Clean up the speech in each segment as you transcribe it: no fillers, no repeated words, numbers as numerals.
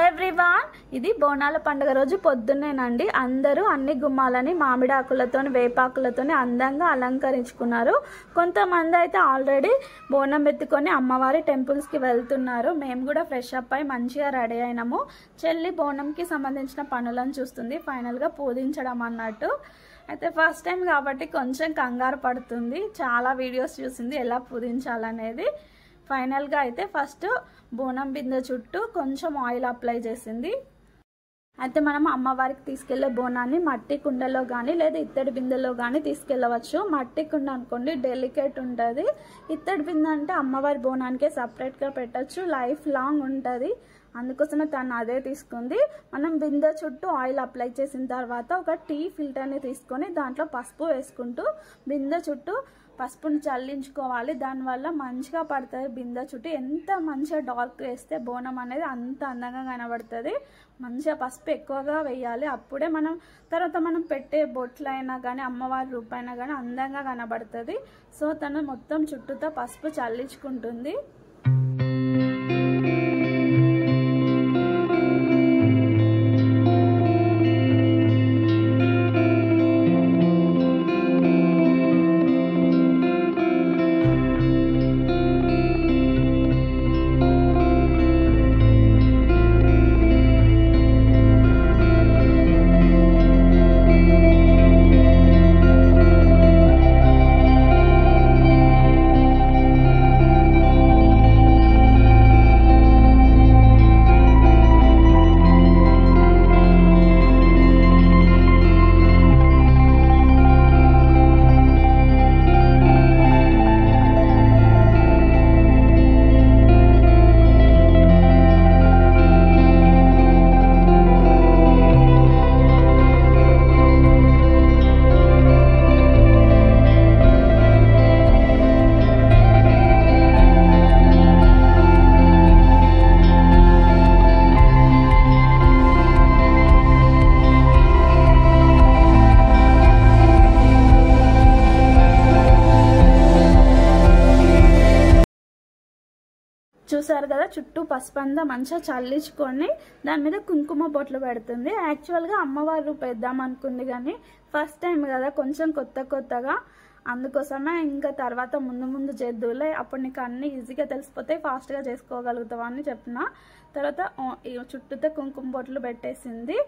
Everyone, ఇది బోనాల పండుగ రోజు పొద్దున్నేనండి. అందరూ అన్ని గుమ్మాలని మామిడి ఆకులతోని వేపాకులతోని అందంగా అలంకరించుకున్నారు. కొంతమంది అయితే ఆల్రెడీ బోనం ఎత్తుకొని అమ్మవారి టెంపుల్స్కి వెళ్తున్నారు. మేము కూడా ఫ్రెష్ అప్ అయి మంచిగా రెడీ అయినాము. చెల్లి బోనంకి సంబంధించిన పనులను చూస్తుంది, ఫైనల్గా పూజించడం అన్నట్టు. అయితే ఫస్ట్ టైం కాబట్టి కొంచెం కంగారు పడుతుంది. చాలా వీడియోస్ చూసింది ఎలా పూజించాలనేది. ఫైనల్గా అయితే ఫస్ట్ బోనం బిందె చుట్టూ కొంచెం ఆయిల్ అప్లై చేసింది. అయితే మనం అమ్మవారికి తీసుకెళ్లే బోనాన్ని మట్టి కుండలో కానీ లేదా ఇత్తడి బిందెలో కానీ తీసుకెళ్ళవచ్చు. మట్టి కుండ అనుకోండి డెలికేట్ ఉంటుంది. ఇత్తడి బిందె అంటే అమ్మవారి బోనానికే సపరేట్గా పెట్టచ్చు, లైఫ్ లాంగ్ ఉంటుంది. అందుకోసమే తను అదే తీసుకుంది. మనం బిందె చుట్టూ ఆయిల్ అప్లై చేసిన తర్వాత ఒక టీ ఫిల్టర్ని తీసుకొని దాంట్లో పసుపు వేసుకుంటూ బిందె చుట్టూ పసుపుని చల్లించుకోవాలి. దానివల్ల మంచిగా పడుతుంది బిందె చుట్టూ. ఎంత మంచిగా డార్క్ వేస్తే బోనం అనేది అంత అందంగా కనబడుతుంది. మంచిగా పసుపు ఎక్కువగా వేయాలి, అప్పుడే తర్వాత మనం పెట్టే బొట్లైనా కానీ అమ్మవారి రూపైనా కానీ అందంగా కనబడుతుంది. సో తను మొత్తం చుట్టూతో పసుపు చల్లించుకుంటుంది. చూసారు కదా, చుట్టూ పసుపు అంతా మంచిగా చల్లించుకొని దాని మీద కుంకుమ బొట్లు పెడుతుంది. యాక్చువల్గా అమ్మవారి రూపు వేద్దాం అనుకుంది కానీ ఫస్ట్ టైం కదా కొంచెం కొత్తగా, అందుకోసమే ఇంకా తర్వాత ముందు చేద్దులే, అప్పుడు నీకు అన్ని ఈజీగా తెలిసిపోతాయి, ఫాస్ట్గా చేసుకోగలుగుతావు అని చెప్పిన. తర్వాత చుట్టూతో కుంకుమ బొట్లు పెట్టేసింది.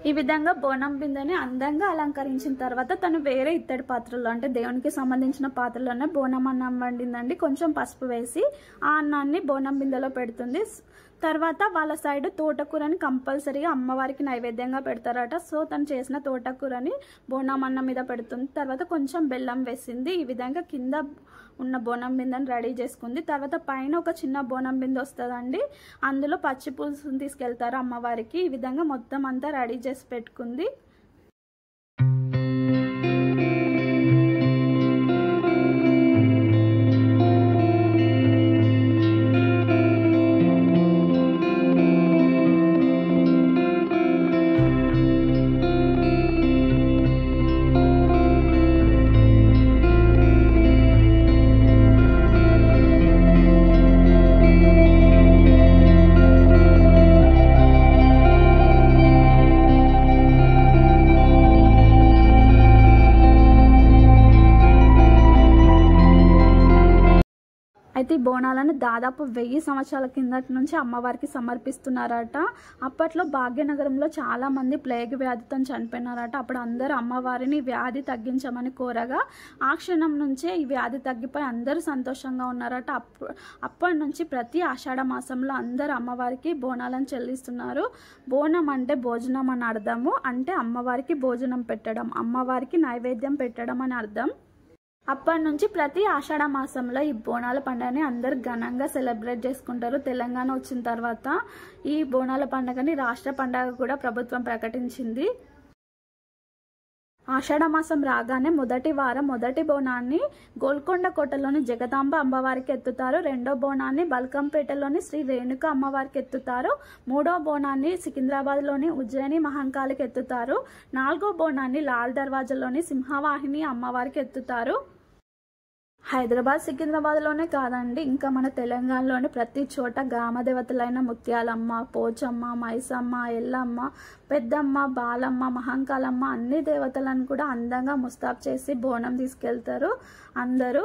ఈ విధంగా బోనం బిందెని అందంగా అలంకరించిన తర్వాత తను వేరే ఇత్తడి పాత్రలో అంటే దేవునికి సంబంధించిన పాత్రలోనే బోనం అన్నం వండిందండి. కొంచెం పసుపు వేసి ఆ అన్నాన్ని బోనం బిందెలో పెడుతుంది. తర్వాత వాళ్ళ సైడ్ తోటకూరని కంపల్సరీగా అమ్మవారికి నైవేద్యంగా పెడతారట. సో తను చేసిన తోటకూరని బోనం అన్నం మీద పెడుతుంది. తర్వాత కొంచెం బెల్లం వేసింది. ఈ విధంగా కింద ఉన్న బోనం బిందెని రెడీ చేసుకుంది. తర్వాత పైన ఒక చిన్న బోనం బిందె వస్తుందండి, అందులో పచ్చి పులుసుని తీసుకెళ్తారు అమ్మవారికి. ఈ విధంగా మొత్తం అంతా రెడీ చేసి పెట్టుకుంది. అయితే ఈ బోనాలను దాదాపు 1000 సంవత్సరాల కిందటి నుంచి అమ్మవారికి సమర్పిస్తున్నారట. అప్పట్లో భాగ్యనగరంలో చాలామంది ప్లేగ్ వ్యాధితో చనిపోయినారట. అప్పుడు అందరూ అమ్మవారిని వ్యాధి తగ్గించమని కోరగా ఆ క్షణం నుంచే ఈ వ్యాధి తగ్గిపోయి అందరూ సంతోషంగా ఉన్నారట. అప్పటి నుంచి ప్రతి ఆషాఢ మాసంలో అందరూ అమ్మవారికి బోనాలను చెల్లిస్తున్నారు. బోనం అంటే భోజనం అని అర్థము. అంటే అమ్మవారికి భోజనం పెట్టడం, అమ్మవారికి నైవేద్యం పెట్టడం అని అర్థం. అప్పటి నుంచి ప్రతి ఆషాఢ మాసంలో ఈ బోనాల పండుగని అందరు ఘనంగా సెలబ్రేట్ చేసుకుంటారు. తెలంగాణ వచ్చిన తర్వాత ఈ బోనాల పండుగని రాష్ట్ర పండుగ కూడా ప్రభుత్వం ప్రకటించింది. ఆషాఢ మాసం రాగానే మొదటి వారం మొదటి బోనాన్ని గోల్కొండ కోటలోని జగదాంబ అమ్మవారికి ఎత్తుతారు. రెండో బోనాన్ని బల్కంపేటలోని శ్రీ రేణుక అమ్మవారికి ఎత్తుతారు. మూడో బోనాన్ని సికింద్రాబాద్లోని ఉజ్జయిని మహంకాళికి ఎత్తుతారు. నాలుగో బోనాన్ని లాల్ దర్వాజలోని సింహవాహిని అమ్మవారికి ఎత్తుతారు. హైదరాబాద్ సికింద్రాబాద్లోనే కాదండి, ఇంకా మన తెలంగాణలోని ప్రతి చోట గ్రామదేవతలైన ముత్యాలమ్మ, పోచమ్మ, మైసమ్మ, ఎల్లమ్మ, పెద్దమ్మ, బాలమ్మ, మహంకాళమ్మ అన్ని దేవతలను కూడా అందంగా ముస్తాబ్ చేసి బోనం తీసుకెళ్తారు అందరూ.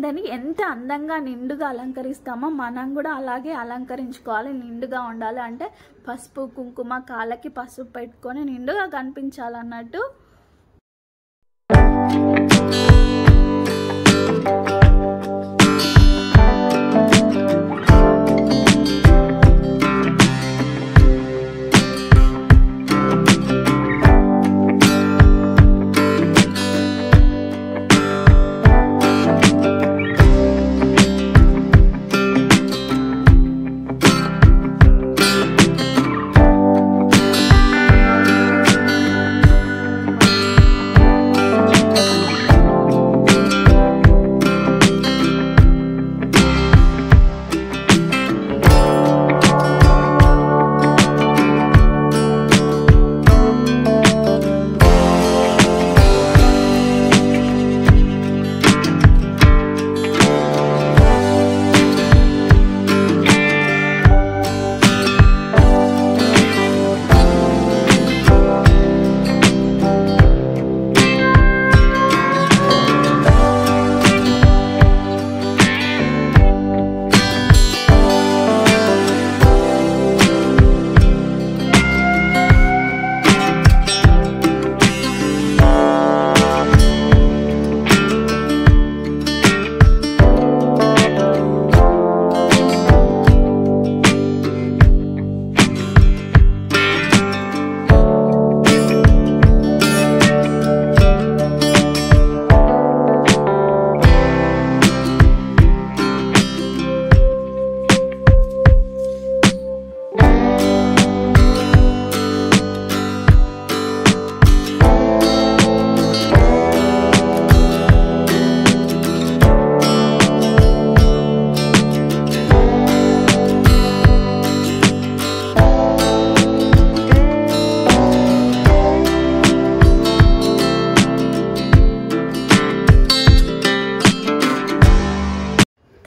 కుండని ఎంత అందంగా నిండుగా అలంకరిస్తామో మనం కూడా అలాగే అలంకరించుకోవాలి. నిండుగా ఉండాలి అంటే పసుపు కుంకుమ కాళ్ళకి పసుపు పెట్టుకొని నిండుగా కనిపించాలన్నట్టు.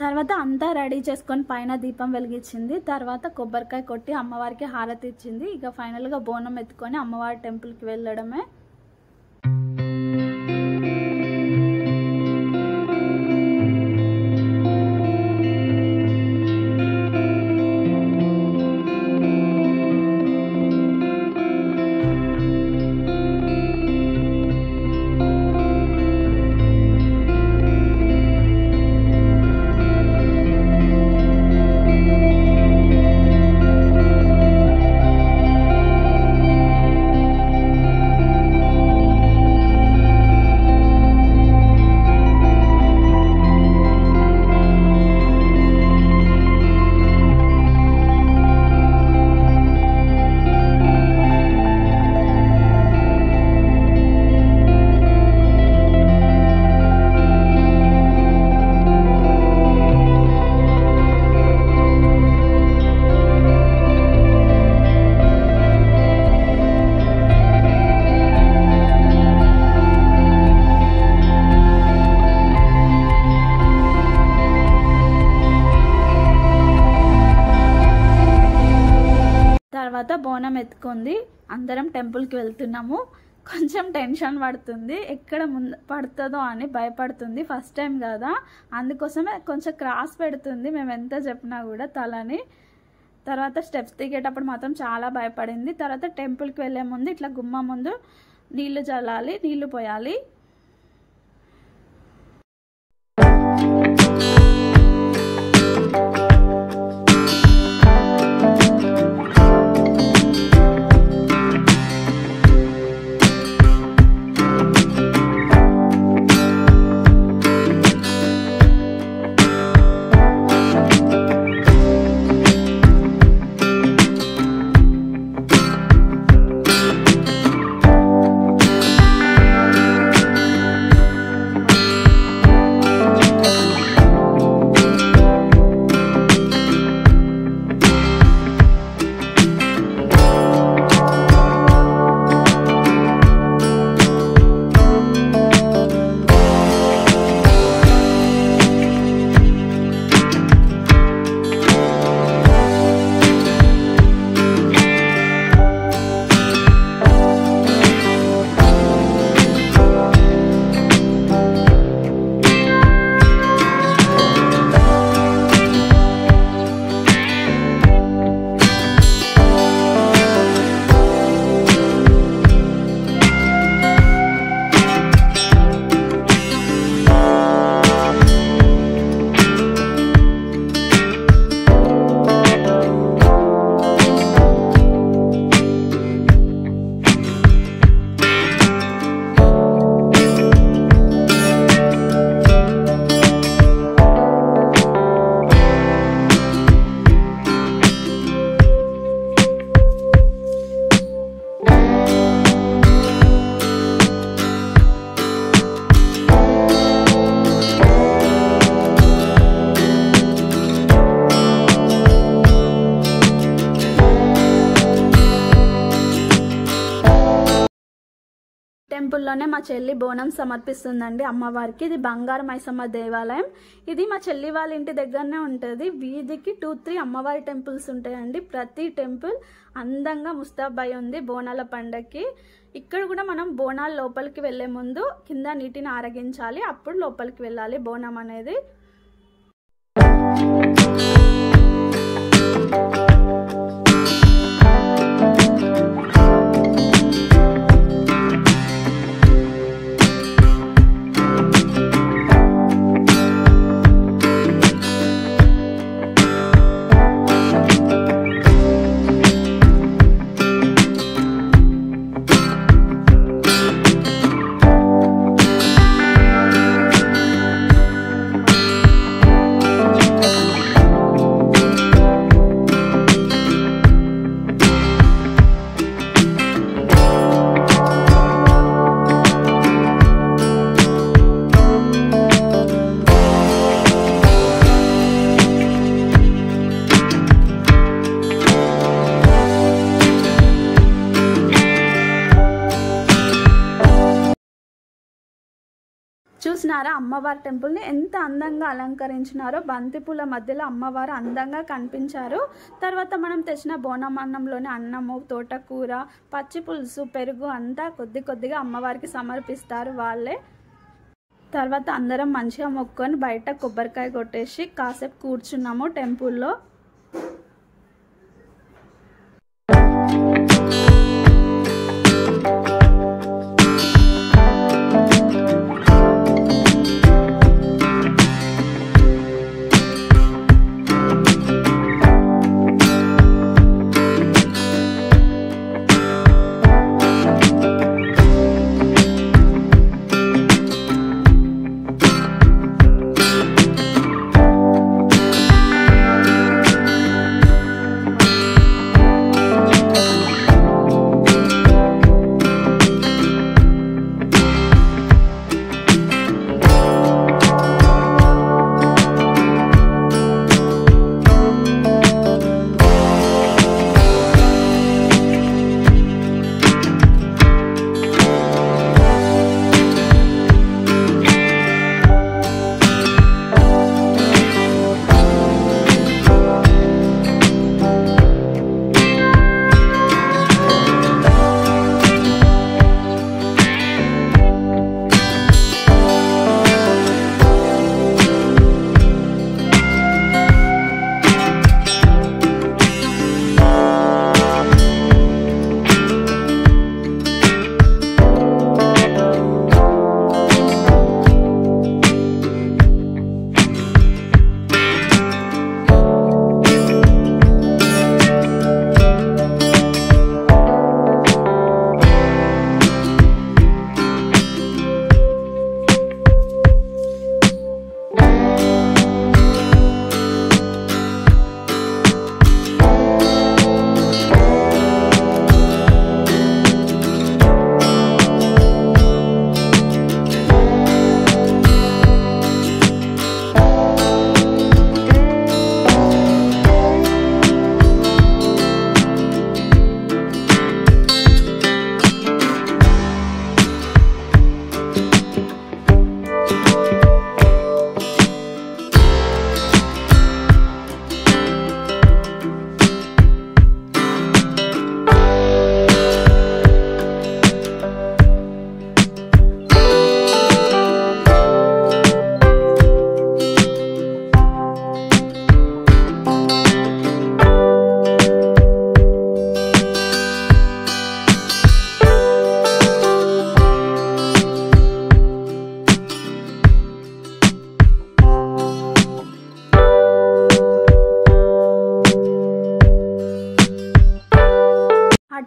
తర్వాత అంతా రెడీ చేసుకొని పైన దీపం వెలిగించింది. తర్వాత కొబ్బరికాయ కొట్టి అమ్మవారికి హారతి ఇచ్చింది. ఇక ఫైనల్గా బోనం ఎత్తుకొని అమ్మవారి టెంపుల్కి వెళ్ళడమే. తర్వాత బోనం ఎత్తుకుంది. అందరం టెంపుల్కి వెళ్తున్నాము. కొంచెం టెన్షన్ పడుతుంది, ఎక్కడ ముందు పడుతుందో అని భయపడుతుంది. ఫస్ట్ టైం కదా, అందుకోసమే కొంచెం క్రాస్ పెడుతుంది మేము ఎంత చెప్పినా కూడా తలని. తర్వాత స్టెప్స్ దిగేటప్పుడు మాత్రం చాలా భయపడింది. తర్వాత టెంపుల్కి వెళ్ళే ముందు ఇట్లా గుమ్మ ముందు నీళ్లు చల్లాలి, నీళ్లు పోయాలి. టెంపుల్లోనే మా చెల్లి బోనం సమర్పిస్తుందండి అమ్మవారికి. ఇది బంగారు మైసమ్మ దేవాలయం. ఇది మా చెల్లి వాళ్ళ ఇంటి దగ్గరనే ఉంటుంది. వీధికి 2-3 అమ్మవారి టెంపుల్స్ ఉంటాయండి. ప్రతి టెంపుల్ అందంగా ముస్తాబై ఉంది బోనాల పండగకి. ఇక్కడ కూడా మనం బోనాలు లోపలికి వెళ్లే ముందు కింద నీటిని ఆరగించాలి, అప్పుడు లోపలికి వెళ్ళాలి బోనం అనేది. చూసినారా అమ్మవారి టెంపుల్ని ఎంత అందంగా అలంకరించినారో. బంతిపూల మధ్యలో అమ్మవారు అందంగా కనిపించారు. తర్వాత మనం తెచ్చిన బోనం అన్నంలోని అన్నము, తోటకూర, పచ్చి పులుసు, పెరుగు అంతా కొద్దిగా అమ్మవారికి సమర్పిస్తారు వాళ్ళే. తర్వాత అందరం మంచిగా మొక్కుకొని బయట కొబ్బరికాయ కొట్టేసి కాసేపు కూర్చున్నాము టెంపుల్లో.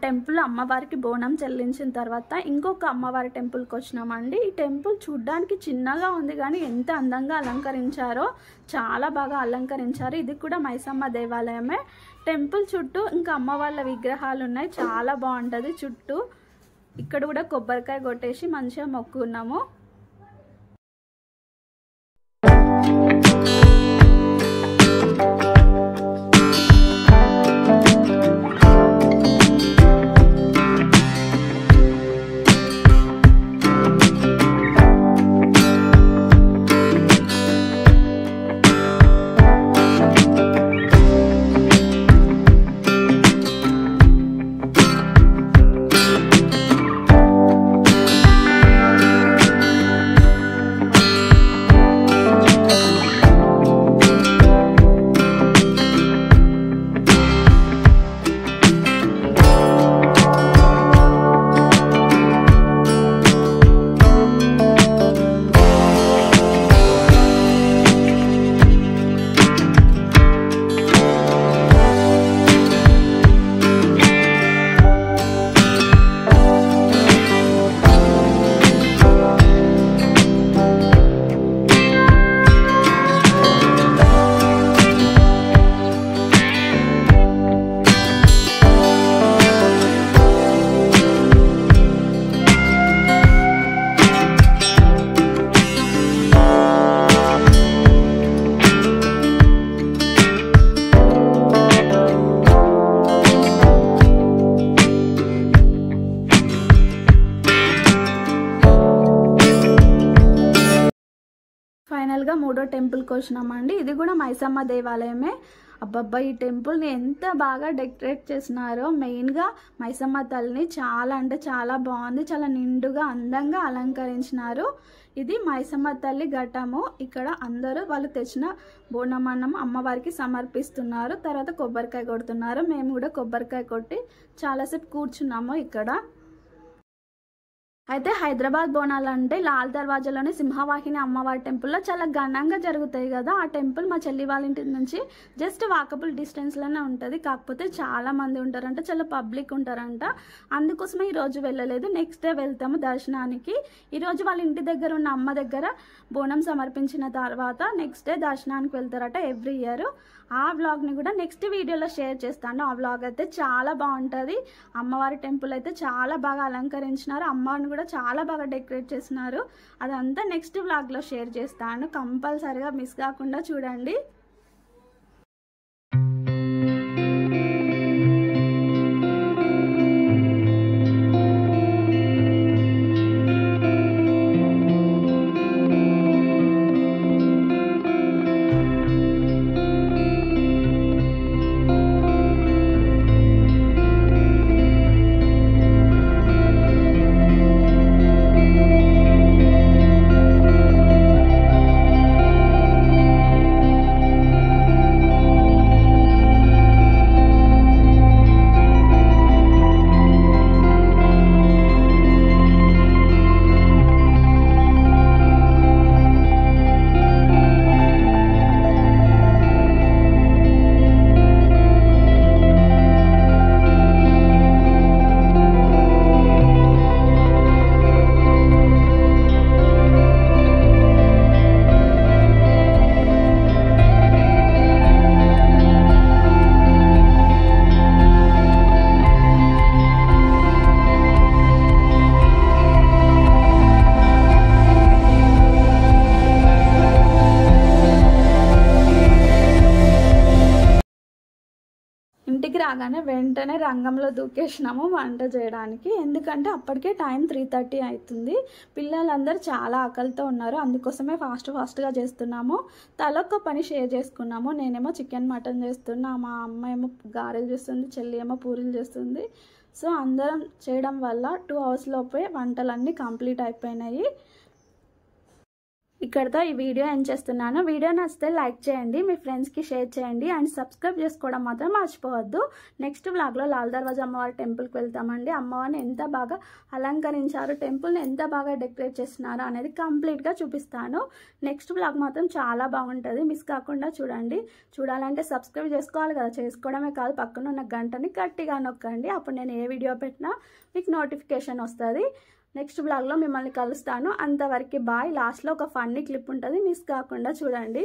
టెంపుల్ అమ్మవారికి బోనం చెల్లించిన తర్వాత ఇంకొక అమ్మవారి టెంపుల్కి వచ్చినామండి. ఈ టెంపుల్ చూడ్డానికి చిన్నగా ఉంది కానీ ఎంత అందంగా అలంకరించారో, చాలా బాగా అలంకరించారు. ఇది కూడా మైసమ్మ దేవాలయమే. టెంపుల్ చుట్టూ ఇంకా అమ్మవాళ్ళ విగ్రహాలు ఉన్నాయి, చాలా బాగుంటుంది చుట్టూ. ఇక్కడ కూడా కొబ్బరికాయ కొట్టేసి మంచిగా మొక్కున్నాము. మూడో టెంపుల్కి వచ్చినామండి. ఇది కూడా మైసమ్మ దేవాలయమే. అబ్బబ్బా, ఈ టెంపుల్ని ఎంత బాగా డెకరేట్ చేసినారో. మెయిన్గా మైసమ్మ తల్లిని చాలా అంటే చాలా బాగుంది, చాలా నిండుగా అందంగా అలంకరించినారు. ఇది మైసమ్మ తల్లి ఘటము. ఇక్కడ అందరూ వాళ్ళు తెచ్చిన బోనమన్నం అమ్మవారికి సమర్పిస్తున్నారు. తర్వాత కొబ్బరికాయ కొడుతున్నారు. మేము కూడా కొబ్బరికాయ కొట్టి చాలాసేపు కూర్చున్నాము ఇక్కడ. అయితే హైదరాబాద్ బోనాలు అంటే లాల్ దర్వాజాలోని సింహవాహిని అమ్మవారి టెంపుల్లో చాలా ఘనంగా జరుగుతాయి కదా. ఆ టెంపుల్ మా చెల్లి వాళ్ళ ఇంటి నుంచి జస్ట్ వాకబుల్ డిస్టెన్స్లోనే ఉంటుంది. కాకపోతే చాలా మంది ఉంటారంట, చాలా పబ్లిక్ ఉంటారంట. అందుకోసమే ఈరోజు వెళ్ళలేదు, నెక్స్ట్ డే వెళ్తాము దర్శనానికి. ఈరోజు వాళ్ళ ఇంటి దగ్గర ఉన్న అమ్మ దగ్గర బోనం సమర్పించిన తర్వాత నెక్స్ట్ డే దర్శనానికి వెళ్తారట ఎవ్రీ ఇయర్. ఆ వ్లాగ్ని కూడా నెక్స్ట్ వీడియోలో షేర్ చేస్తాను. ఆ వ్లాగ్ అయితే చాలా బాగుంటుంది. అమ్మవారి టెంపుల్ అయితే చాలా బాగా అలంకరించినారు. అమ్మవారిని కూడా చాలా బాగా డెకరేట్ చేసినారు. అదంతా నెక్స్ట్ వ్లాగ్లో షేర్ చేస్తాను. కంపల్సరిగా మిస్ కాకుండా చూడండి. ఇంటికి రాగానే వెంటనే రంగంలో దూకేసినాము వంట చేయడానికి. ఎందుకంటే అప్పటికే టైం 3:30 అవుతుంది. పిల్లలందరూ చాలా ఆకలితో ఉన్నారు. అందుకోసమే ఫాస్ట్గా చేస్తున్నాము. తలొక్క పని షేర్ చేసుకున్నాము. నేనేమో చికెన్ మటన్ చేస్తున్నా, మా అమ్మ ఏమో గారెలు చేస్తుంది, చెల్లి ఏమో పూరీలు చేస్తుంది. సో అందరం చేయడం వల్ల 2 hours లోపే వంటలన్నీ కంప్లీట్ అయిపోయినాయి. ఇక్కడతో ఈ వీడియో ఎండ్ చేస్తున్నాను. వీడియో నచ్చితే లైక్ చేయండి, మీ ఫ్రెండ్స్కి షేర్ చేయండి అండ్ సబ్స్క్రైబ్ చేసుకోవడం మాత్రం మర్చిపోవద్దు. నెక్స్ట్ వ్లాగ్లో లాల్ దర్వాజా అమ్మవారి టెంపుల్కి వెళ్తామండి. అమ్మవారిని ఎంత బాగా అలంకరించారు, టెంపుల్ని ఎంత బాగా డెకరేట్ చేస్తున్నారు అనేది కంప్లీట్గా చూపిస్తాను. నెక్స్ట్ వ్లాగ్ మాత్రం చాలా బాగుంటుంది, మిస్ కాకుండా చూడండి. చూడాలంటే సబ్స్క్రైబ్ చేసుకోవాలి కదా, చేసుకోవడమే కాదు పక్కన ఉన్న గంటని గట్టిగా నొక్కండి. అప్పుడు నేను ఏ వీడియో పెట్టినా మీకు నోటిఫికేషన్ వస్తుంది. నెక్స్ట్ వ్లాగ్లో మిమ్మల్ని కలుస్తాను. అంతవరకు బాయ్. లాస్ట్లో ఒక ఫన్నీ క్లిప్ ఉంటుంది, మిస్ కాకుండా చూడండి.